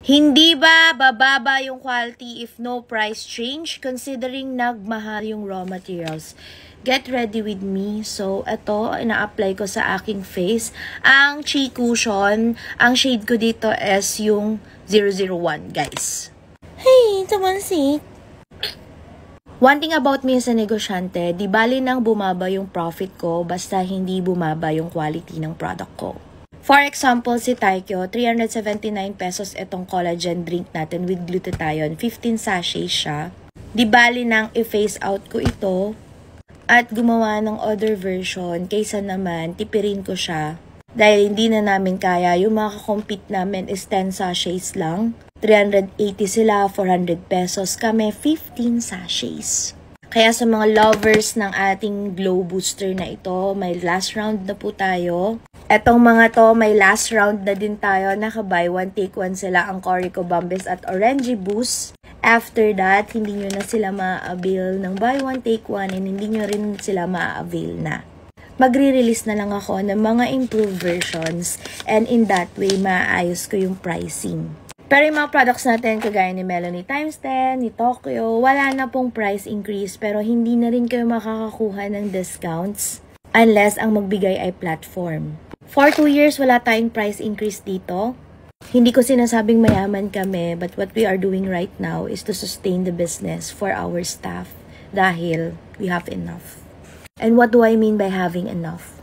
Hindi ba bababa yung quality if no price change considering nagmahal yung raw materials? Get ready with me. So, ito, ina-apply ko sa aking face. Ang cheek cushion, ang shade ko dito is yung 001, guys. Hey, tamansi. One thing about me as a negosyante, di bali nang bumaba yung profit ko basta hindi bumaba yung quality ng product ko. For example, si Taikyo, 379 pesos itong collagen drink natin with glutathione. 15 sachets siya. Di bali nang i-phase out ko ito at gumawa ng other version kaysa naman tipirin ko siya. Dahil hindi na namin kaya, yung makakompete namin is 10 sachets lang. 380 sila, 400 pesos. Kami, 15 sachets. Kaya sa mga lovers ng ating Glow Booster na ito, may last round na po tayo. Etong mga to, may last round na din tayo. Naka-buy one, take one sila ang Corico Bombes at Orange Boost. After that, hindi nyo na sila ma-avail ng buy one, take one, and hindi nyo rin sila ma-avail na. Magre-release na lang ako ng mga improved versions, and in that way, maayos ko yung pricing. Pero yung mga products natin, kagaya ni Melanie Times 10, ni Tokyo, wala na pong price increase, pero hindi na rin kayo makakakuha ng discounts unless ang magbigay ay platform. For 2 years, wala tayong price increase dito. Hindi ko sinasabing mayaman kami, but what we are doing right now is to sustain the business for our staff dahil we have enough. And what do I mean by having enough?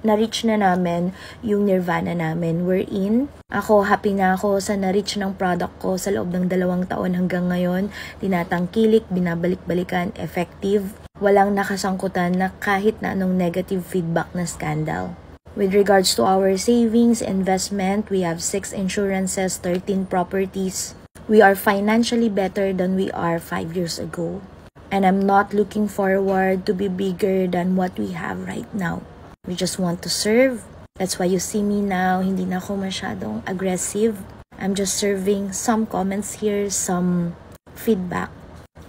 Na-reach na namin yung nirvana namin. We're in. Ako, happy na ako sa na-reach ng product ko sa loob ng 2 taon hanggang ngayon. Tinatangkilik, binabalik-balikan, effective. Walang nakasangkutan na kahit na anong negative feedback na scandal. With regards to our savings, investment, we have 6 insurances, 13 properties. We are financially better than we are 5 years ago. And I'm not looking forward to be bigger than what we have right now. We just want to serve. That's why you see me now, hindi na ako masyadong aggressive. I'm just serving some comments here, some feedback.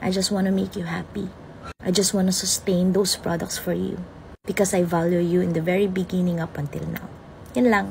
I just want to make you happy. I just want to sustain those products for you. Because I value you in the very beginning up until now. Yun lang.